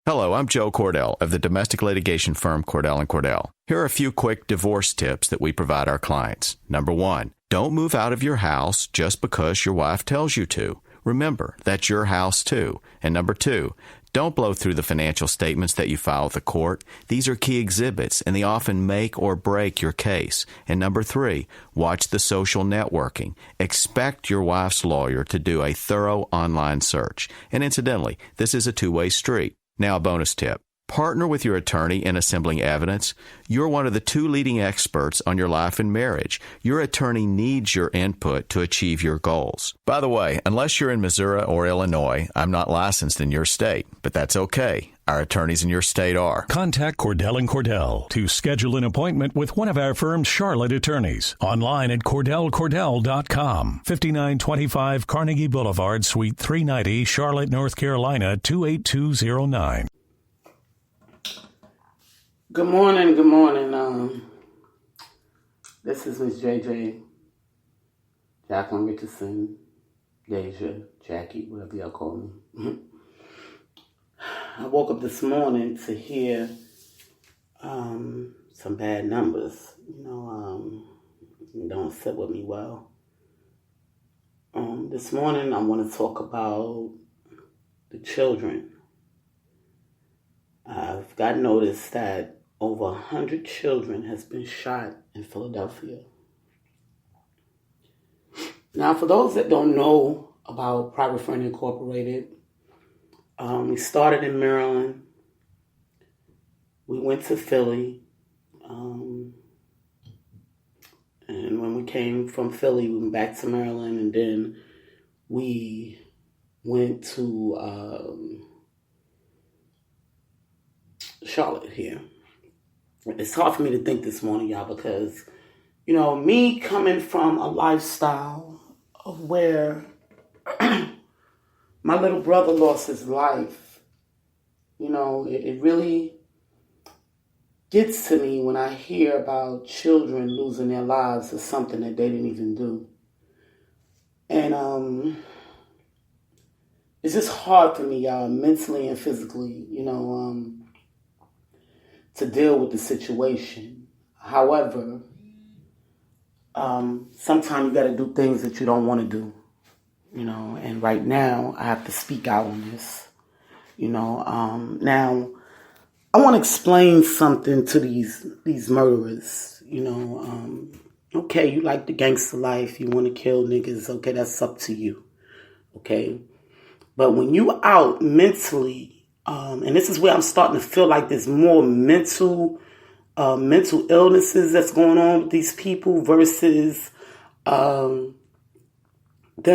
Hello, I'm Joe Cordell of the domestic litigation firm Cordell & Cordell. Here are a few quick divorce tips that we provide our clients. Number one, don't move out of your house just because your wife tells you to. Remember, that's your house too. And number two, don't blow through the financial statements that you file with the court. These are key exhibits, and they often make or break your case. And number three, watch the social networking. Expect your wife's lawyer to do a thorough online search. And incidentally, this is a two-way street. Now, a bonus tip. Partner with your attorney in assembling evidence. You're one of the two leading experts on your life and marriage. Your attorney needs your input to achieve your goals. By the way, unless you're in Missouri or Illinois, I'm not licensed in your state, but that's okay. Our attorneys in your state are. Contact Cordell & Cordell to schedule an appointment with one of our firm's Charlotte attorneys. Online at CordellCordell.com. 5925 Carnegie Boulevard, Suite 390, Charlotte, North Carolina, 28209. Good morning. This is Miss JJ, Jacqueline Richardson, Deja, Jackie, whatever y'all call me. I woke up this morning to hear some bad numbers. It don't sit with me well. This morning I want to talk about the children. I've got notice that over 100 children has been shot in Philadelphia. Now, for those that don't know about Private Friend Incorporated, we started in Maryland. We went to Philly. And when we came from Philly, we went back to Maryland, and then we went to Charlotte here. It's hard for me to think this morning, y'all, because, me coming from a lifestyle of where my little brother lost his life, it really gets to me when I hear about children losing their lives for something that they didn't even do. And it's just hard for me, y'all, mentally and physically, to deal with the situation. However, sometimes you got to do things that you don't want to do, and right now I have to speak out on this, Now, I want to explain something to these murderers, Okay, you like the gangster life, you want to kill niggas, okay, that's up to you, okay? But when you out mentally, and this is where I'm starting to feel like there's more mental illnesses that's going on with these people versus them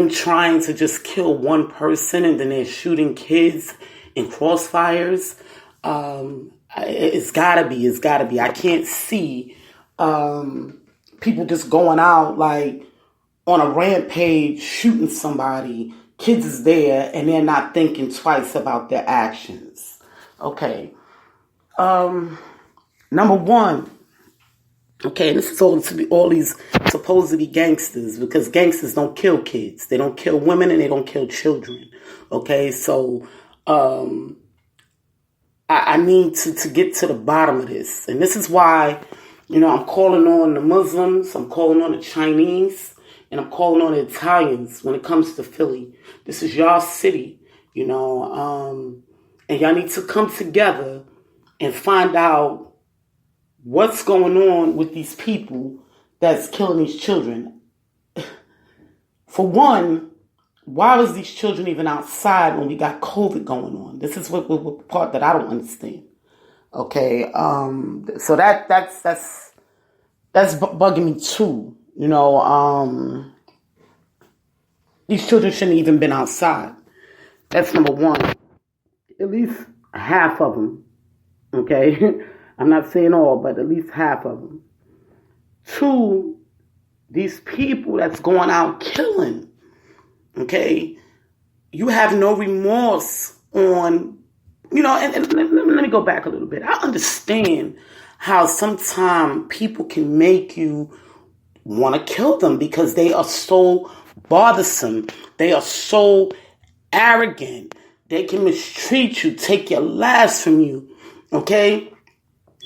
trying to just kill one person and then they're shooting kids in crossfires. It's gotta be. I can't see people just going out like on a rampage, shooting somebody. Kids is there and they're not thinking twice about their actions. Okay. Number one. Okay, and this is all these supposed to be gangsters, because gangsters don't kill kids. They don't kill women and they don't kill children. Okay, so I need to get to the bottom of this. And this is why, I'm calling on the Muslims, I'm calling on the Chinese, and I'm calling on the Italians when it comes to Philly. This is y'all city, and y'all need to come together and find out what's going on with these people that's killing these children. For one, why was these children even outside when we got COVID going on? This is what part that I don't understand. Okay, so that's bugging me too. These children shouldn't even been outside. That's number one. At least half of them. Okay, I'm not saying all, but at least half of them. Two, these people that's going out killing. Okay, you have no remorse on, and let me go back a little bit. I understand how sometimes people can make you want to kill them because they are so bothersome. They are so arrogant. They can mistreat you, take your lives from you, okay?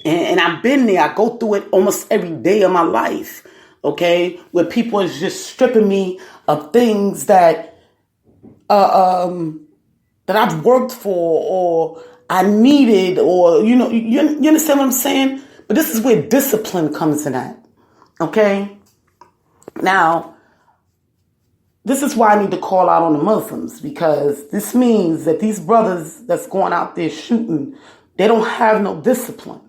And I've been there. I go through it almost every day of my life, okay? Where people is just stripping me of things that that I've worked for or I needed, or, you understand what I'm saying? But this is where discipline comes in at, okay? Now, this is why I need to call out on the Muslims, because this means that these brothers that's going out there shooting, they don't have no discipline.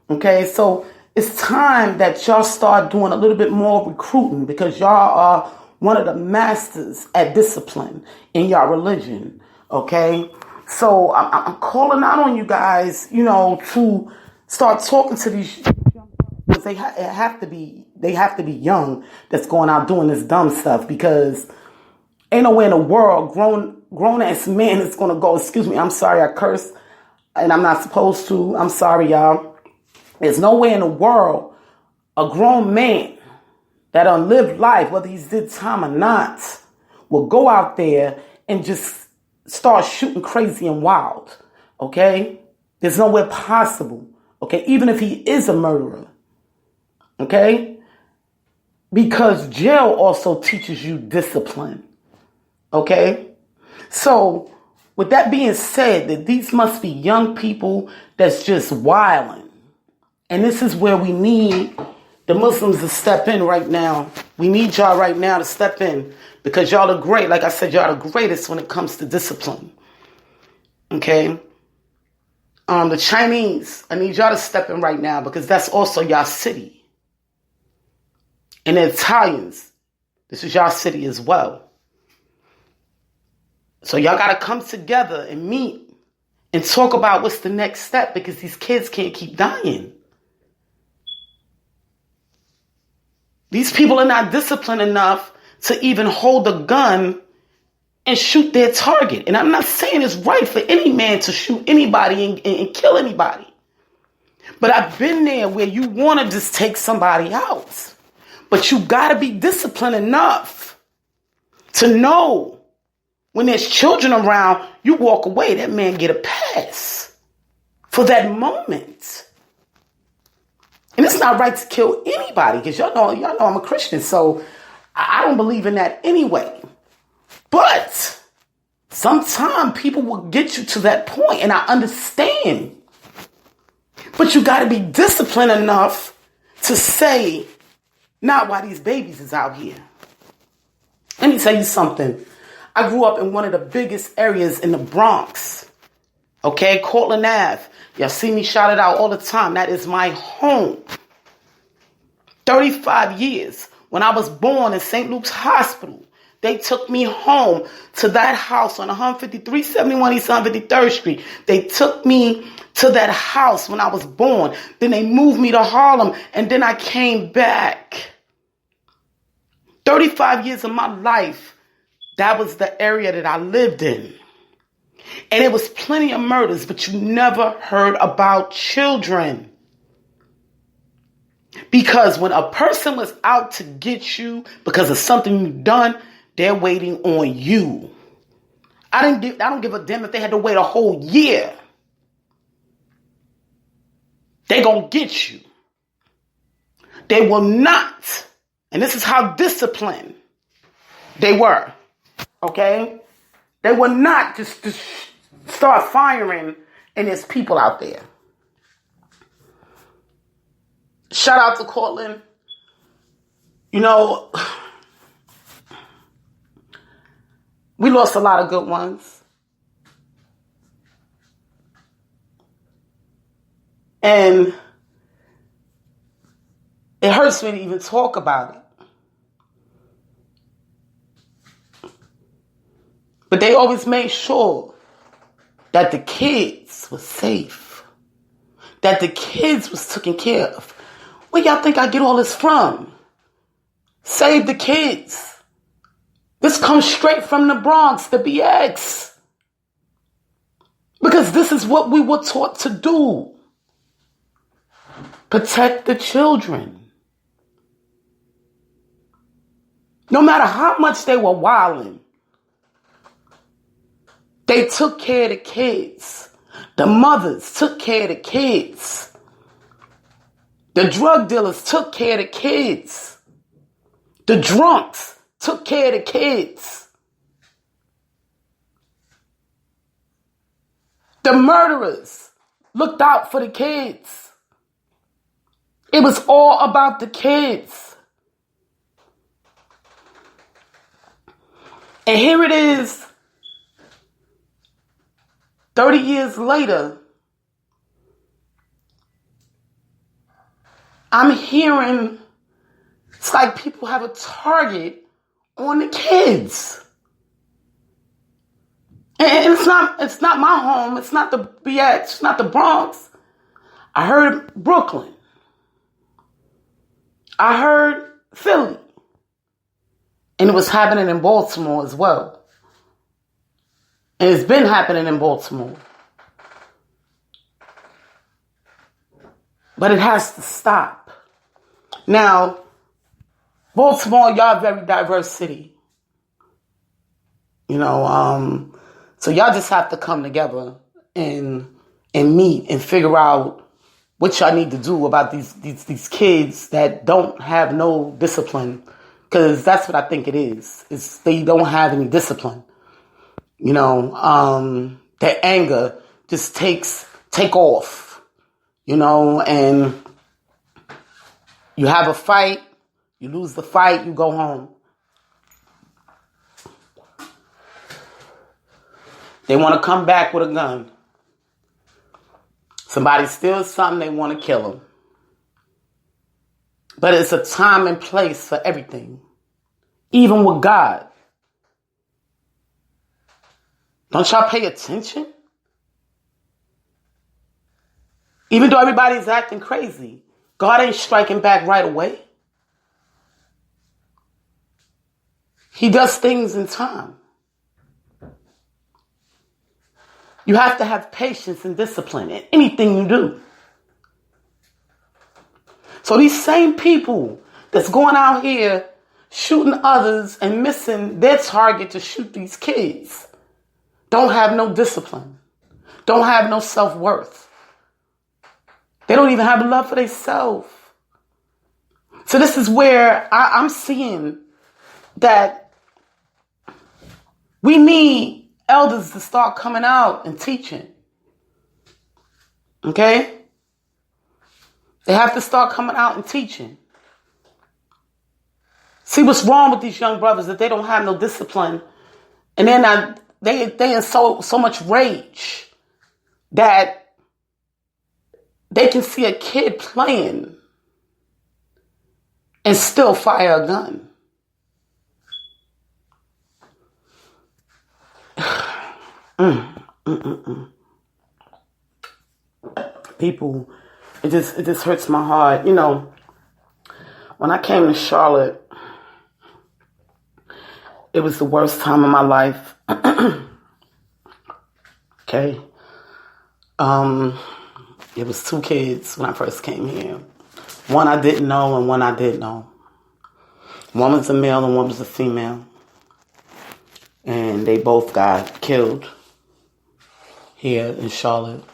Okay, so it's time that y'all start doing a little bit more recruiting, because y'all are one of the masters at discipline in y'all religion. Okay, so I'm calling out on you guys, to start talking to these young brothers. They have to be young that's going out doing this dumb stuff, because ain't no way in the world grown ass man is gonna go. Excuse me, I'm sorry, I cursed, and I'm not supposed to. I'm sorry, y'all. There's no way in the world a grown man that done lived life, whether he's did time or not, will go out there and just start shooting crazy and wild. Okay? There's nowhere possible. Okay? Even if he is a murderer. Okay? Because jail also teaches you discipline. Okay? So, with that being said, that these must be young people that's just wilding. And this is where we need the Muslims to step in right now. We need y'all right now to step in, because y'all are great. Like I said, y'all are the greatest when it comes to discipline. Okay? The Chinese, I need y'all to step in right now, because that's also y'all city. And the Italians, this is y'all city as well. So y'all got to come together and meet and talk about what's the next step, because these kids can't keep dying. These people are not disciplined enough to even hold a gun and shoot their target. And I'm not saying it's right for any man to shoot anybody and kill anybody. But I've been there where you want to just take somebody out. But you got to be disciplined enough to know when there's children around, you walk away, that man get a pass for that moment. And it's not right to kill anybody, because y'all know I'm a Christian, so I don't believe in that anyway. But sometimes people will get you to that point, and I understand. But you got to be disciplined enough to say, not while these babies is out here. Let me tell you something. I grew up in one of the biggest areas in the Bronx. Okay, Cortland Ave. Y'all see me shout it out all the time. That is my home. 35 years. When I was born in St. Luke's Hospital, they took me home to that house on 371 East 153rd Street. They took me to that house when I was born. Then they moved me to Harlem, and then I came back. 35 years of my life, that was the area that I lived in. And it was plenty of murders, but you never heard about children. Because when a person was out to get you because of something you've done, they're waiting on you. I don't give a damn if they had to wait a whole year. They gonna get you. They will not. And this is how disciplined they were. Okay? They will not just start firing, and there's people out there. Shout out to Cortland. We lost a lot of good ones. And it hurts me to even talk about it. But they always made sure that the kids were safe. That the kids was taken care of. Where y'all think I get all this from? Save the kids. This comes straight from the Bronx, the BX. Because this is what we were taught to do. Protect the children. No matter how much they were wilding, They took care of the kids. The mothers took care of the kids. The drug dealers took care of the kids. The drunks took care of the kids. The murderers looked out for the kids. It was all about the kids. And here it is, 30 years later, I'm hearing it's like people have a target on the kids. And it's not my home. It's not the BX. It's not the Bronx. I heard Brooklyn. I heard Philly. And it was happening in Baltimore as well. And it's been happening in Baltimore. But it has to stop. Now, Baltimore, y'all a very diverse city. So y'all just have to come together and meet and figure out what y'all need to do about these kids that don't have no discipline. Because that's what I think it is. It's they don't have any discipline. Their anger just take off, and you have a fight, you lose the fight, you go home. They want to come back with a gun. Somebody steals something, they want to kill them. But it's a time and place for everything. Even with God. Don't y'all pay attention? Even though everybody's acting crazy, God ain't striking back right away. He does things in time. You have to have patience and discipline in anything you do. So these same people that's going out here shooting others and missing their target to shoot these kids don't have no discipline, don't have no self-worth. They don't even have love for themselves. So this is where I'm seeing that we need elders to start coming out and teaching. Okay? They have to start coming out and teaching. See what's wrong with these young brothers, that they don't have no discipline. And then they in so much rage that they can see a kid playing and still fire a gun. People, it just hurts my heart. When I came to Charlotte, it was the worst time of my life. Okay. It was two kids when I first came here. One I didn't know and one I did know. One was a male and one was a female. And they both got killed here in Charlotte.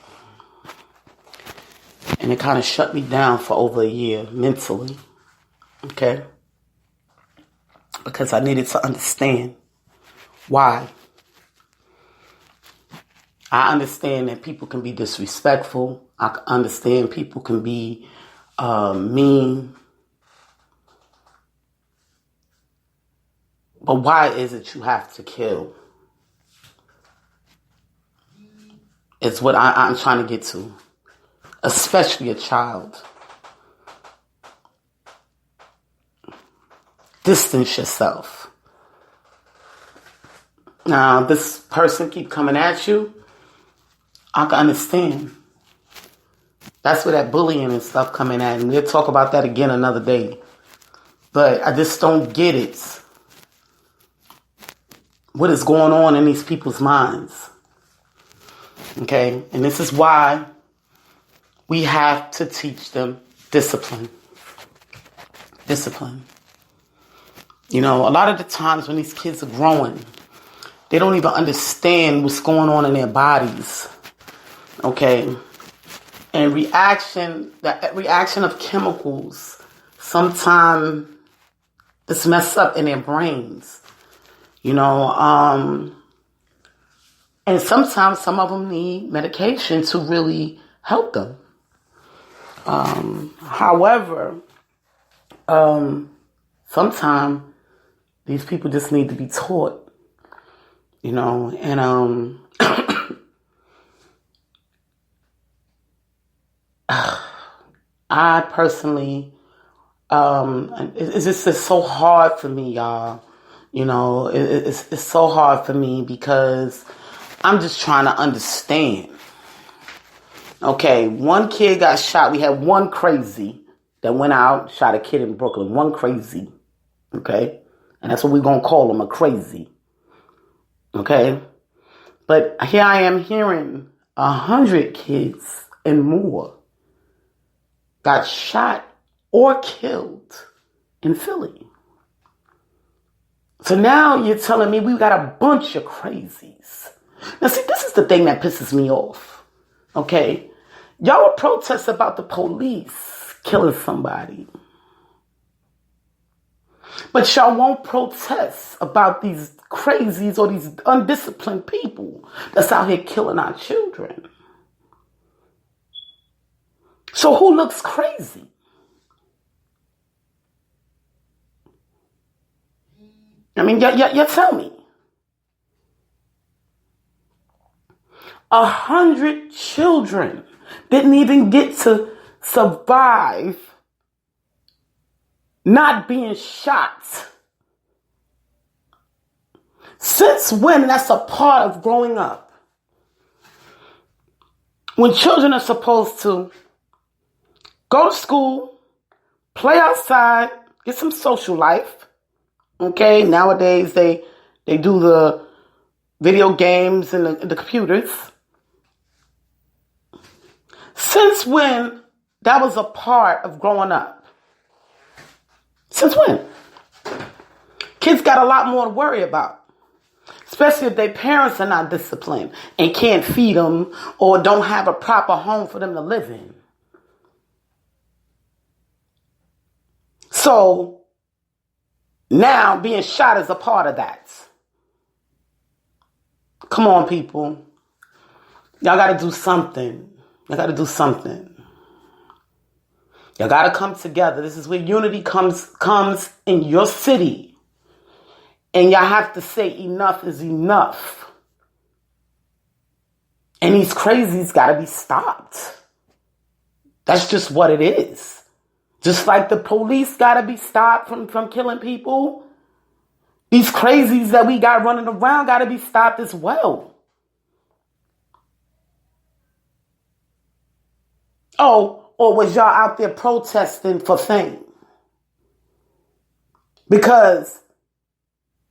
And it kind of shut me down for over a year mentally. Okay? Because I needed to understand why. I understand that people can be disrespectful. I understand people can be mean. But why is it you have to kill? It's what I'm trying to get to. Especially a child. Distance yourself. Now, this person keep coming at you. I can understand. That's where that bullying and stuff coming at. And we'll talk about that again another day. But I just don't get it. What is going on in these people's minds? Okay? And this is why we have to teach them discipline. Discipline. A lot of the times when these kids are growing, They don't even understand what's going on in their bodies. Okay? And the reaction of chemicals, sometimes it's messed up in their brains. And sometimes some of them need medication to really help them. However, sometimes these people just need to be taught, and I personally, it's just so hard for me, y'all. It's so hard for me because I'm just trying to understand. Okay, one kid got shot. We had one crazy that went out, shot a kid in Brooklyn. One crazy. Okay? And that's what we're going to call him, a crazy. Okay? But here I am hearing 100 kids and more got shot or killed in Philly. So now you're telling me we got a bunch of crazies. Now see, this is the thing that pisses me off. Okay? Y'all will protest about the police killing somebody. But y'all won't protest about these crazies or these undisciplined people that's out here killing our children. So who looks crazy? I mean, you tell me. 100 children didn't even get to survive not being shot. Since when that's a part of growing up? When children are supposed to go to school, play outside, get some social life. Okay, nowadays they do the video games and the computers. Since when that was a part of growing up? Since when? Kids got a lot more to worry about. Especially if their parents are not disciplined and can't feed them or don't have a proper home for them to live in. So now being shot is a part of that. Come on, people. Y'all got to do something. Y'all got to do something. Y'all got to come together. This is where unity comes in your city. And y'all have to say enough is enough. And these crazies got to be stopped. That's just what it is. Just like the police got to be stopped from killing people. These crazies that we got running around got to be stopped as well. Oh, or was y'all out there protesting for fame? Because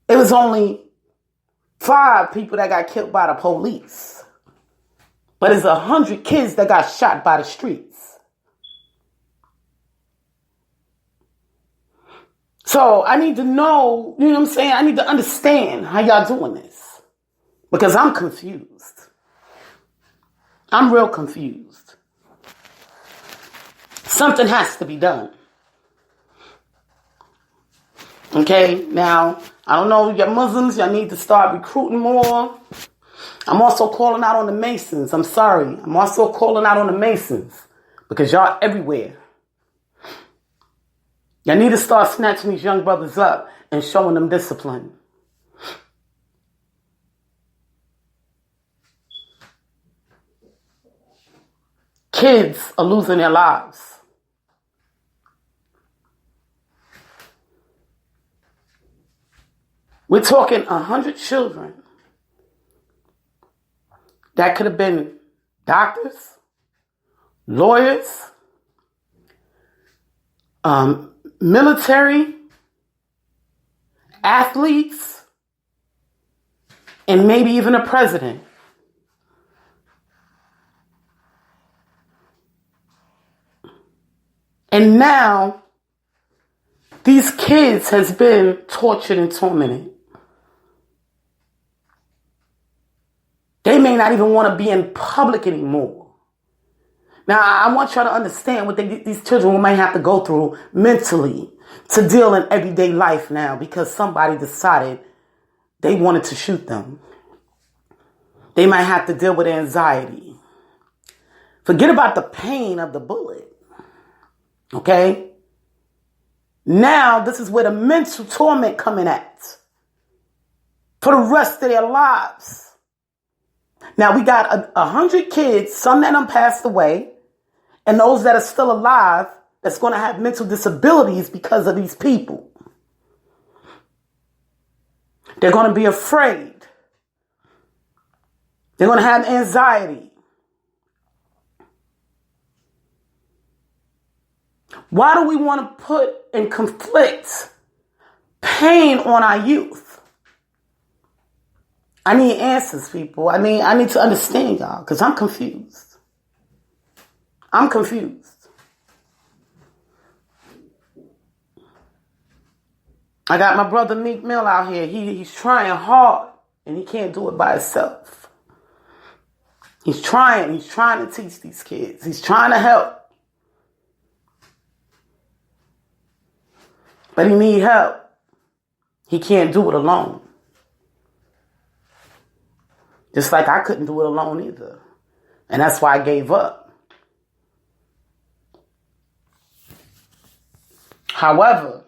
it was only 5 people that got killed by the police. But it's 100 kids that got shot by the streets. So I need to know, you know what I'm saying? I need to understand how y'all doing this. Because I'm confused. I'm real confused. Something has to be done. Okay, now, I don't know, y'all Muslims, y'all need to start recruiting more. I'm also calling out on the Masons. I'm sorry. I'm also calling out on the Masons because y'all everywhere. Y'all need to start snatching these young brothers up and showing them discipline. Kids are losing their lives. We're talking 100 children that could have been doctors, lawyers, military, athletes, and maybe even a president. And now, these kids has been tortured and tormented. They may not even want to be in public anymore. Now, I want y'all to understand what these children might have to go through mentally to deal in everyday life now because somebody decided they wanted to shoot them. They might have to deal with anxiety. Forget about the pain of the bullet. Okay? Now, this is where the mental torment coming at for the rest of their lives. Now, we got 100 kids, some that done passed away, and those that are still alive that's going to have mental disabilities because of these people. They're going to be afraid. They're going to have anxiety. Why do we want to put and conflict pain on our youth? I need answers, people. I need to understand y'all because I'm confused. I'm confused. I got my brother Meek Mill out here. He's trying hard and he can't do it by himself. He's trying to teach these kids. He's trying to help. But he needs help. He can't do it alone. Just like I couldn't do it alone either. And that's why I gave up. However,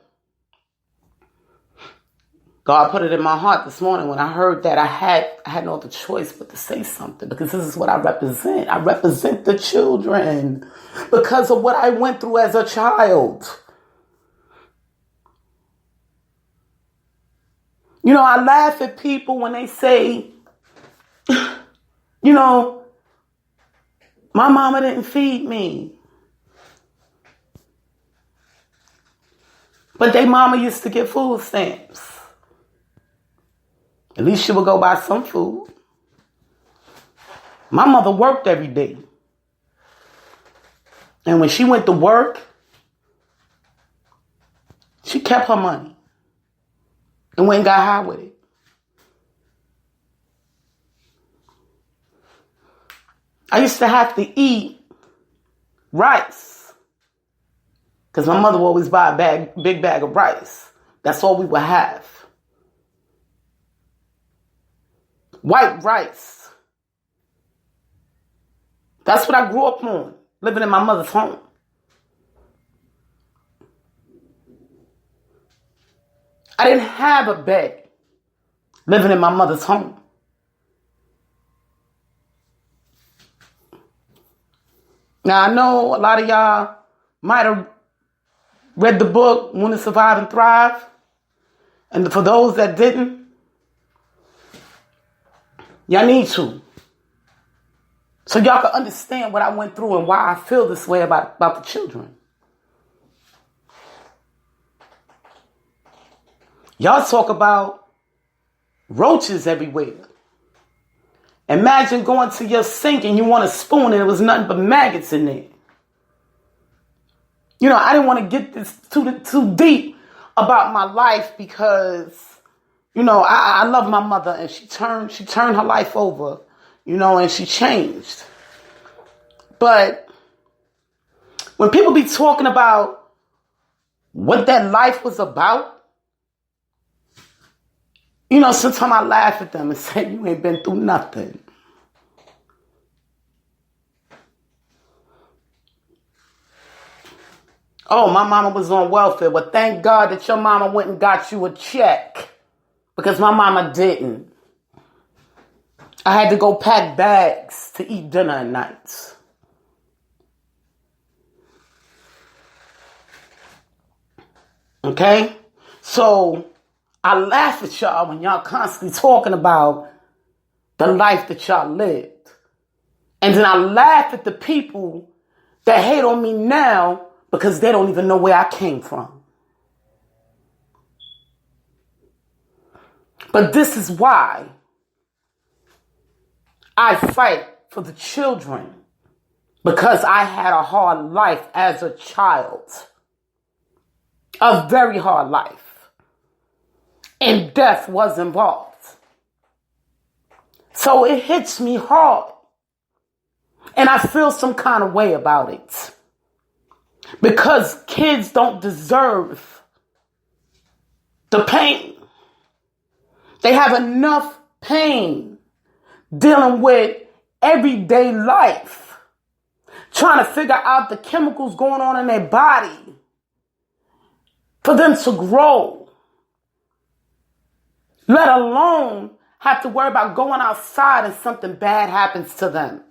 God put it in my heart this morning when I heard that I had no other choice but to say something because this is what I represent. I represent the children because of what I went through as a child. You know, I laugh at people when they say, you know, my mama didn't feed me. But they mama used to get food stamps. At least she would go buy some food. My mother worked every day. And when she went to work, she kept her money and went and got high with it. I used to have to eat rice because my mother would always buy a big bag of rice. That's all we would have. White rice. That's what I grew up on, living in my mother's home. I didn't have a bed living in my mother's home. Now, I know a lot of y'all might have read the book, When to Survive and Thrive. And for those that didn't, y'all need to. So y'all can understand what I went through and why I feel this way about the children. Y'all talk about roaches everywhere. Imagine going to your sink and you want a spoon and it was nothing but maggots in there. You know, I didn't want to get this too deep about my life because, you know, I love my mother and she turned her life over, you know, and she changed. But when people be talking about what that life was about, you know, sometimes I laugh at them and say, you ain't been through nothing. Oh, my mama was on welfare. Well, thank God that your mama went and got you a check because my mama didn't. I had to go pack bags to eat dinner at night. Okay? So I laugh at y'all when y'all constantly talking about the life that y'all lived. And then I laugh at the people that hate on me now because they don't even know where I came from. But this is why I fight for the children, because I had a hard life as a child. A very hard life. And death was involved. So it hits me hard. And I feel some kind of way about it. Because kids don't deserve the pain. They have enough pain dealing with everyday life, trying to figure out the chemicals going on in their body for them to grow, let alone have to worry about going outside and something bad happens to them.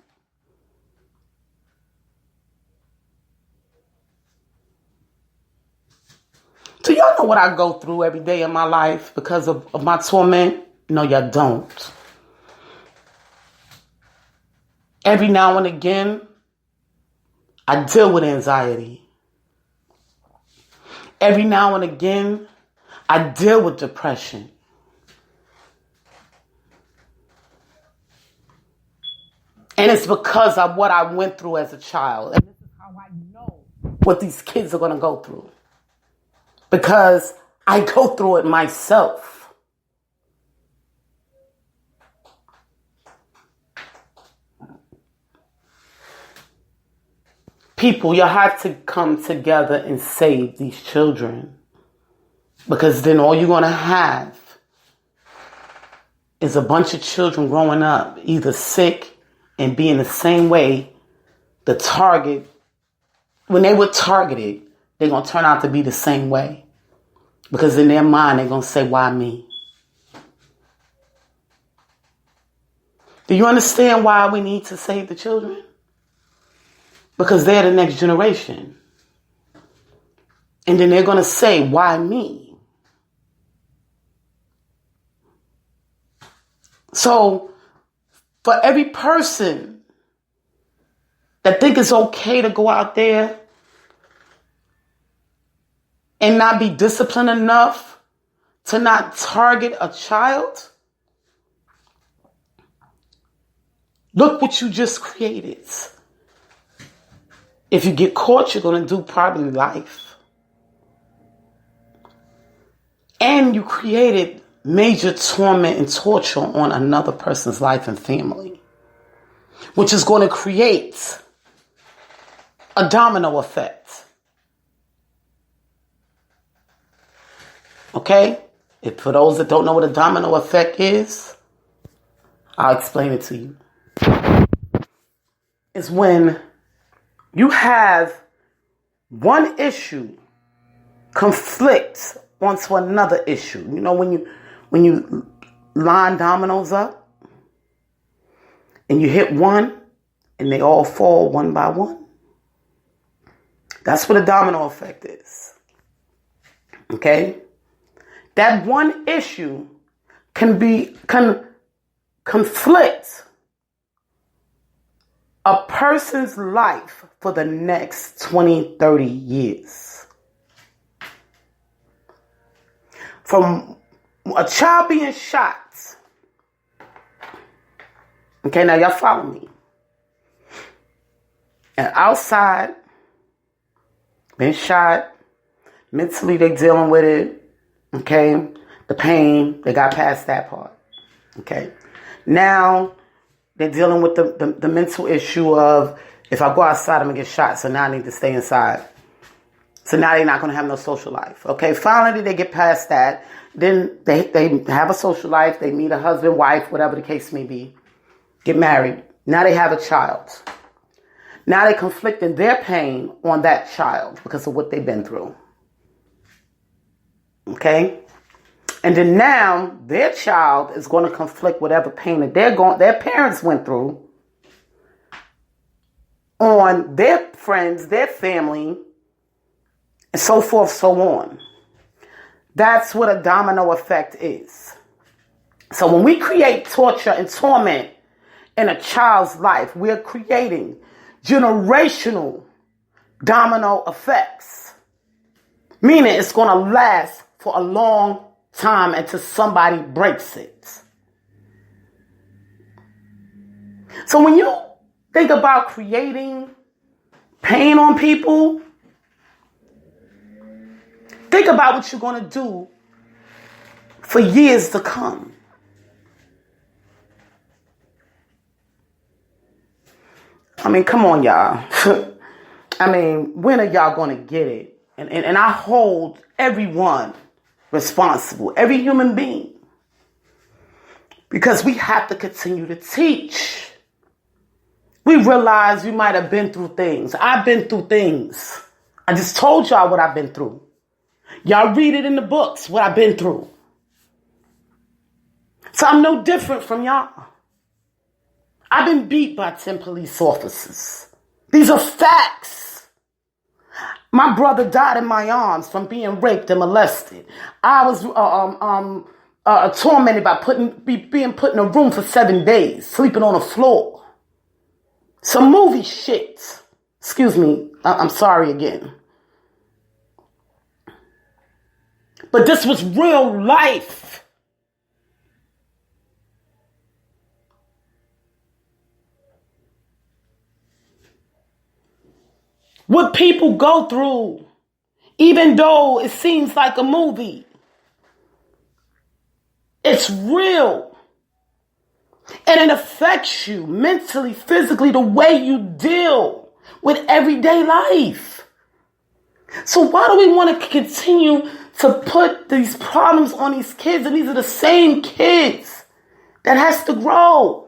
Do y'all know what I go through every day in my life because of my torment? No, y'all don't. Every now and again, I deal with anxiety. Every now and again, I deal with depression. And it's because of what I went through as a child. And this is how I know what these kids are going to go through. Because I go through it myself. People, you have to come together and save these children. Because then all you're going to have is a bunch of children growing up, either sick and being the same way the target, when they were targeted, they're going to turn out to be the same way. Because in their mind, they're going to say, why me? Do you understand why we need to save the children? Because they're the next generation. And then they're going to say, why me? So, for every person that think it's okay to go out there and not be disciplined enough to not target a child, look what you just created. If you get caught, you're going to do probably life. And you created major torment and torture on another person's life and family, which is going to create a domino effect. Okay? If for those that don't know what a domino effect is, I'll explain it to you. It's when you have one issue conflict onto another issue. You know, when you line dominoes up and you hit one and they all fall one by one. That's what a domino effect is. Okay? That one issue can conflict a person's life for the next 20, 30 years. From a child being shot. Okay, now y'all follow me. And outside, been shot, mentally they dealing with it. Okay, the pain, they got past that part. Okay, now they're dealing with the mental issue of, if I go outside, I'm going to get shot, so now I need to stay inside. So now they're not going to have no social life. Okay, finally they get past that. Then they have a social life. They meet a husband, wife, whatever the case may be. Get married. Now they have a child. Now they conflicting their pain on that child because of what they've been through. Okay? And then now their child is going to conflict whatever pain that their parents went through on their friends, their family, and so forth, so on. That's what a domino effect is. So when we create torture and torment in a child's life, we're creating generational domino effects. Meaning it's going to last for a long time until somebody breaks it. So when you think about creating pain on people, think about what you're going to do for years to come. I mean, come on, y'all. I mean, when are y'all going to get it? And I hold everyone responsible, every human being, because we have to continue to teach. We realize we might have been through things. I've been through things. I just told y'all what I've been through. Y'all read it in the books, what I've been through. So I'm no different from y'all. I've been beat by 10 police officers. These are facts. My brother died in my arms from being raped and molested. I was tormented by being put in a room for 7 days, sleeping on the floor. Some movie shit. Excuse me, I'm sorry again. But this was real life. What people go through, even though it seems like a movie, it's real. And it affects you mentally, physically, the way you deal with everyday life. So why do we want to continue to put these problems on these kids? And these are the same kids that has to grow.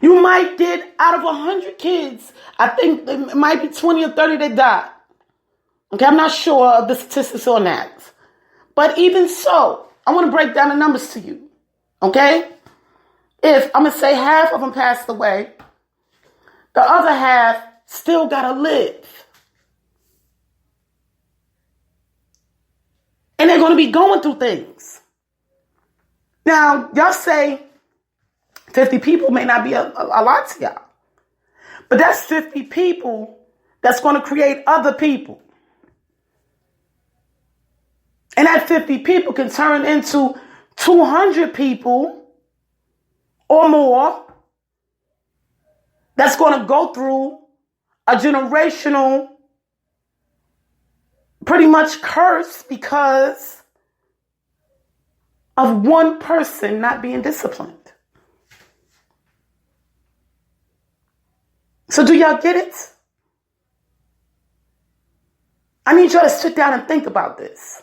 You might get out of 100 kids, I think it might be 20 or 30 that died. Okay, I'm not sure of the statistics on that. But even so, I want to break down the numbers to you. Okay? If I'm going to say half of them passed away, the other half still got to live. And they're going to be going through things. Now, y'all say 50 people may not be a lot to y'all. But that's 50 people that's going to create other people. And that 50 people can turn into 200 people or more that's going to go through a generational pretty much curse because of one person not being disciplined. So do y'all get it? I need y'all to sit down and think about this.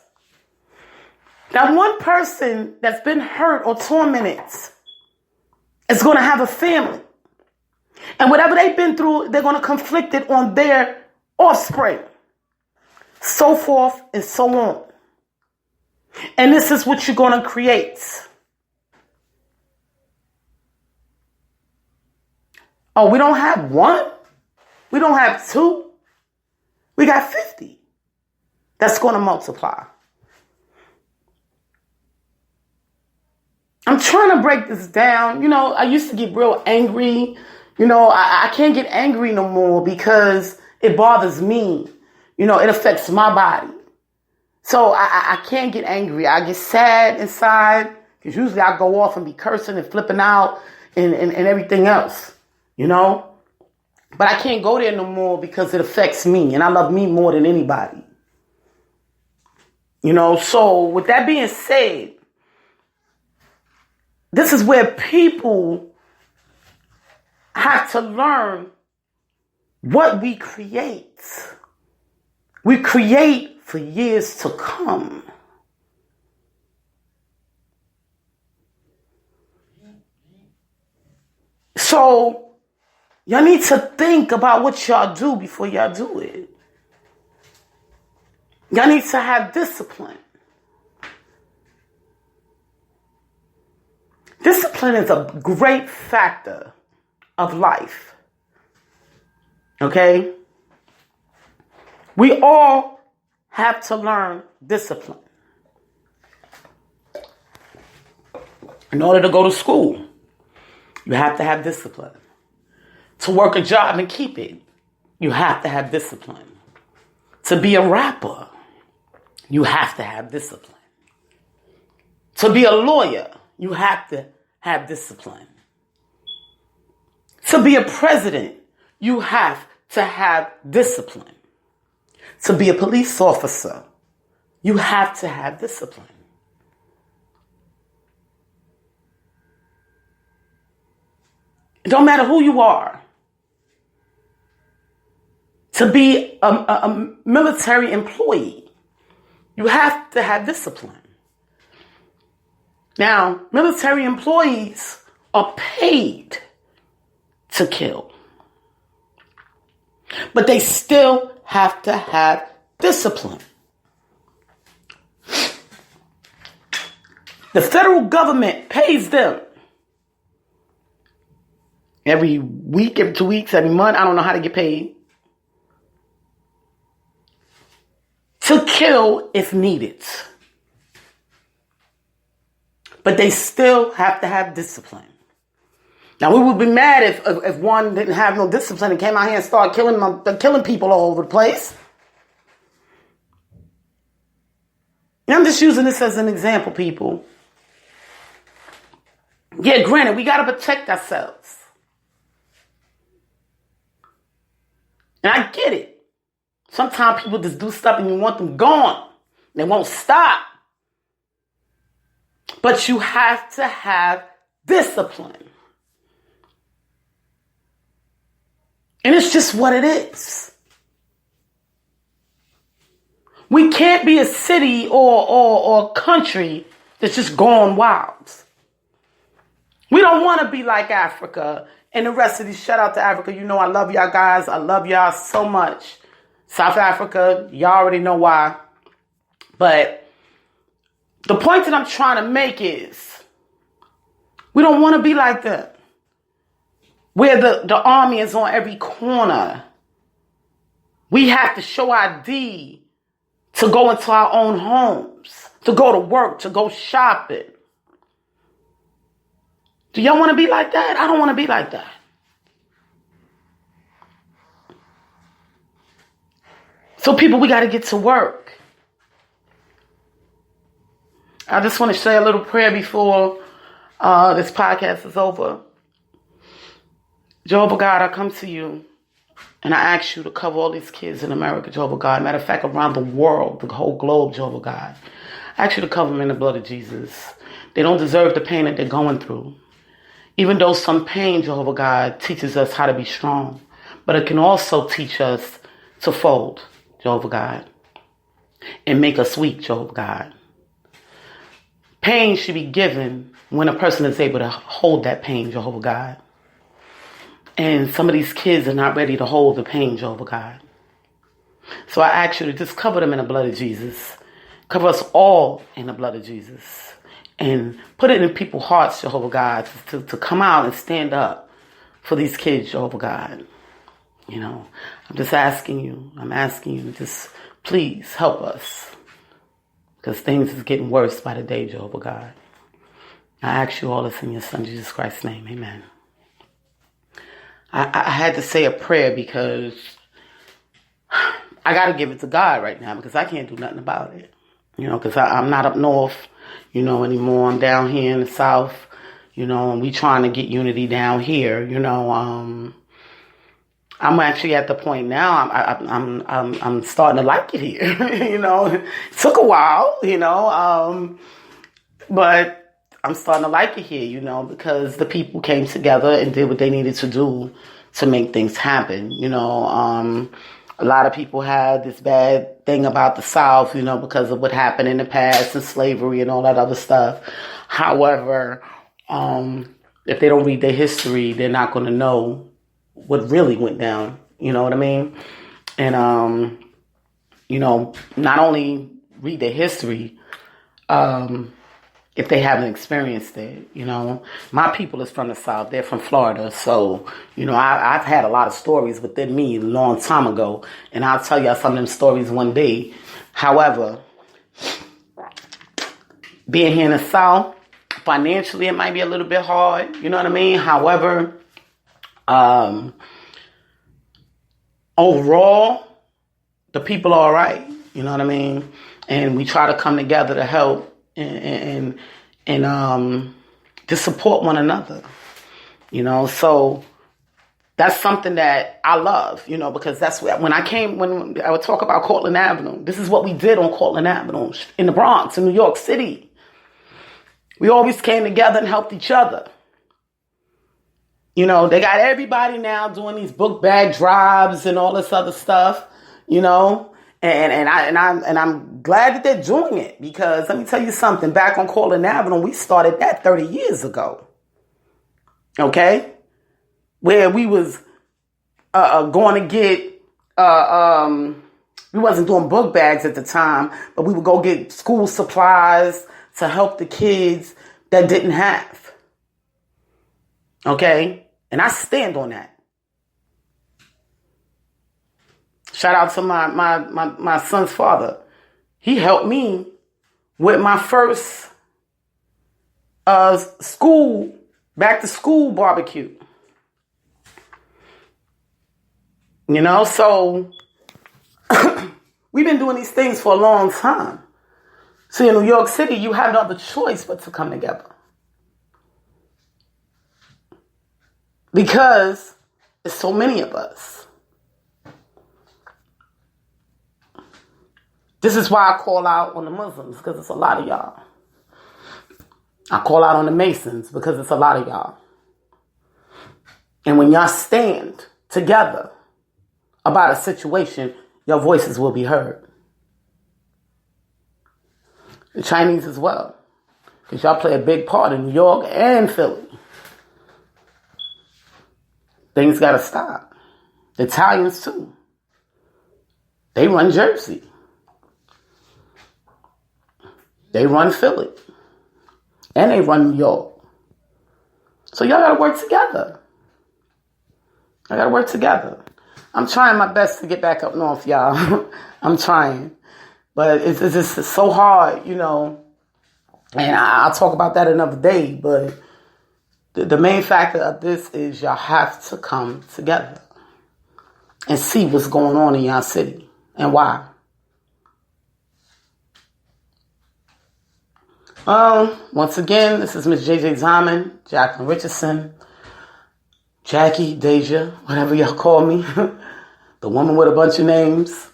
Now, one person that's been hurt or tormented is going to have a family. And whatever they've been through, they're going to conflict it on their offspring. So forth and so on. And this is what you're going to create. Oh, we don't have one. We don't have two. We got 50. That's going to multiply. I'm trying to break this down. You know, I used to get real angry. You know, I can't get angry no more because it bothers me. You know, it affects my body. So I can't get angry. I get sad inside because usually I go off and be cursing and flipping out and everything else. You know, but I can't go there no more because it affects me and I love me more than anybody. You know, so with that being said, this is where people have to learn what we create. We create for years to come. So y'all need to think about what y'all do before y'all do it. Y'all need to have discipline. Discipline is a great factor of life. Okay? We all have to learn discipline. In order to go to school, you have to have discipline. To work a job and keep it, you have to have discipline. To be a rapper, you have to have discipline. To be a lawyer, you have to have discipline. To be a president, you have to have discipline. To be a police officer, you have to have discipline. It don't matter who you are. To be a military employee, you have to have discipline. Now, military employees are paid to kill, but they still have to have discipline. The federal government pays them every week, every 2 weeks, every month. I don't know how to get paid. To kill if needed. But they still have to have discipline. Now, we would be mad if one didn't have no discipline and came out here and started killing people all over the place. And I'm just using this as an example, people. Yeah, granted, we got to protect ourselves. And I get it. Sometimes people just do stuff and you want them gone. They won't stop. But you have to have discipline. And it's just what it is. We can't be a city or a country that's just gone wild. We don't want to be like Africa and the rest of these. Shout out to Africa. You know I love y'all guys. I love y'all so much. South Africa, y'all already know why. But the point that I'm trying to make is we don't want to be like that. Where the army is on every corner. We have to show ID to go into our own homes, to go to work, to go shopping. Do y'all want to be like that? I don't want to be like that. So people, we got to get to work. I just want to say a little prayer before this podcast is over. Jehovah God, I come to you and I ask you to cover all these kids in America, Jehovah God. Matter of fact, around the world, the whole globe, Jehovah God. I ask you to cover them in the blood of Jesus. They don't deserve the pain that they're going through. Even though some pain, Jehovah God, teaches us how to be strong, but it can also teach us to fold, Jehovah God, and make us weak, Jehovah God. Pain should be given when a person is able to hold that pain, Jehovah God. And some of these kids are not ready to hold the pain, Jehovah God. So I ask you to just cover them in the blood of Jesus. Cover us all in the blood of Jesus. And put it in people's hearts, Jehovah God, to come out and stand up for these kids, Jehovah God. You know, I'm asking you to just please help us. Because things is getting worse by the day, Jehovah God. I ask you all this in your Son, Jesus Christ's name. Amen. I had to say a prayer because I got to give it to God right now because I can't do nothing about it. You know, because I'm not up north, you know, anymore. I'm down here in the South, you know, and we trying to get unity down here, you know. I'm actually at the point now. I'm starting to like it here. You know, it took a while, you know, but I'm starting to like it here, you know, because the people came together and did what they needed to do to make things happen. You know, a lot of people had this bad thing about the South, you know, because of what happened in the past and slavery and all that other stuff. However, if they don't read their history, they're not going to know what really went down. You know what I mean? And, you know, not only read their history, if they haven't experienced it, you know. My people is from the South. They're from Florida. So, you know, I've had a lot of stories within me a long time ago. And I'll tell y'all some of them stories one day. However, being here in the South, financially, it might be a little bit hard. You know what I mean? However, overall, the people are all right. You know what I mean? And we try to come together to help and to support one another, you know. So that's something that I love, you know, because that's when I would talk about Cortland Avenue. This is what we did on Cortland Avenue in the Bronx, in New York City. We always came together and helped each other. You know, they got everybody now doing these book bag drives and all this other stuff, you know, and I'm glad that they're doing it, because let me tell you something, back on Cortland Avenue, we started that 30 years ago. Okay? Where we was going to get, we wasn't doing book bags at the time, but we would go get school supplies to help the kids that didn't have. Okay? And I stand on that. Shout out to my son's father. He helped me with my first back to school barbecue. You know, so we've been doing these things for a long time. See, in New York City, you have no other choice but to come together. Because there's so many of us. This is why I call out on the Muslims, because it's a lot of y'all. I call out on the Masons, because it's a lot of y'all. And when y'all stand together about a situation, your voices will be heard. The Chinese as well, because y'all play a big part in New York and Philly. Things got to stop. The Italians, too. They run Jersey. They run Philly. And they run New York. So y'all got to work together. I got to work together. I'm trying my best to get back up north, y'all. I'm trying. But it's just so hard, you know. And I'll talk about that another day, but the main factor of this is y'all have to come together and see what's going on in y'all city and why. Once again, this is Miss JJ Diamond, Jacqueline Richardson, Jackie, Deja, whatever y'all call me, the woman with a bunch of names.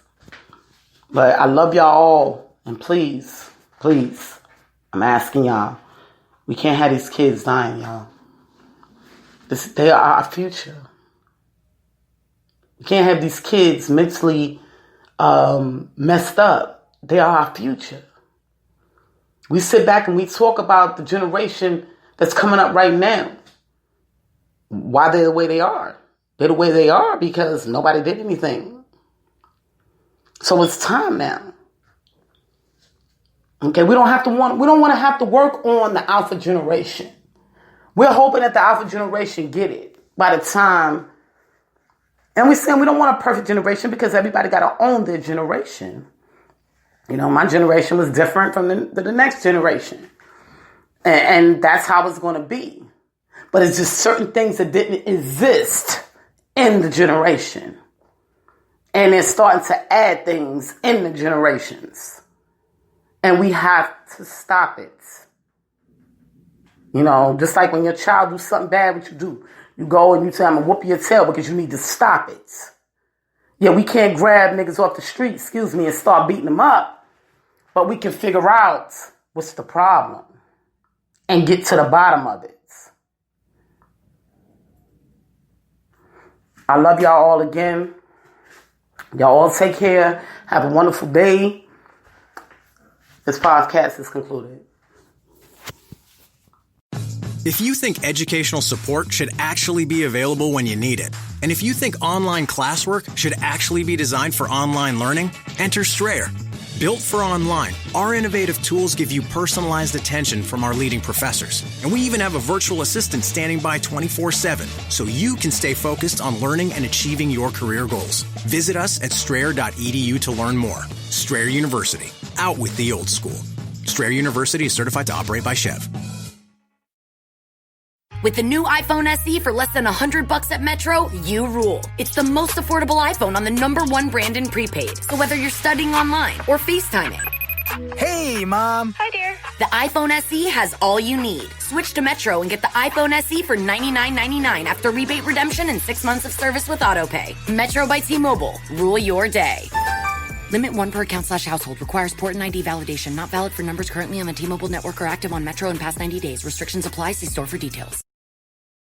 But I love y'all all, and please, I'm asking y'all, we can't have these kids dying, y'all. They are our future. We can't have these kids mentally messed up. They are our future. We sit back and we talk about the generation that's coming up right now. Why they're the way they are. They're the way they are because nobody did anything. So it's time now. Okay, we don't want to have to work on the alpha generation. We're hoping that the alpha generation get it by the time. And we're saying we don't want a perfect generation because everybody got to own their generation. You know, my generation was different from the next generation. And that's how it's going to be. But it's just certain things that didn't exist in the generation. And they're starting to add things in the generations. And we have to stop it. You know, just like when your child do something bad, what you do? You go and you tell them, whoop your tail because you need to stop it. Yeah, we can't grab niggas off the street, and start beating them up. But we can figure out what's the problem and get to the bottom of it. I love y'all all again. Y'all all take care. Have a wonderful day. This podcast is concluded. If you think educational support should actually be available when you need it, and if you think online classwork should actually be designed for online learning, enter Strayer. Built for online, our innovative tools give you personalized attention from our leading professors. And we even have a virtual assistant standing by 24/7, so you can stay focused on learning and achieving your career goals. Visit us at strayer.edu to learn more. Strayer University, out with the old school. Strayer University is certified to operate by Chev. With the new iPhone SE for less than $100 at Metro, you rule. It's the most affordable iPhone on the #1 brand in prepaid. So whether you're studying online or FaceTiming. Hey, Mom. Hi, dear. The iPhone SE has all you need. Switch to Metro and get the iPhone SE for $99.99 after rebate redemption and 6 months of service with AutoPay. Metro by T-Mobile. Rule your day. Limit 1 per account/household. Requires port and ID validation. Not valid for numbers currently on the T-Mobile network or active on Metro in past 90 days. Restrictions apply. See store for details.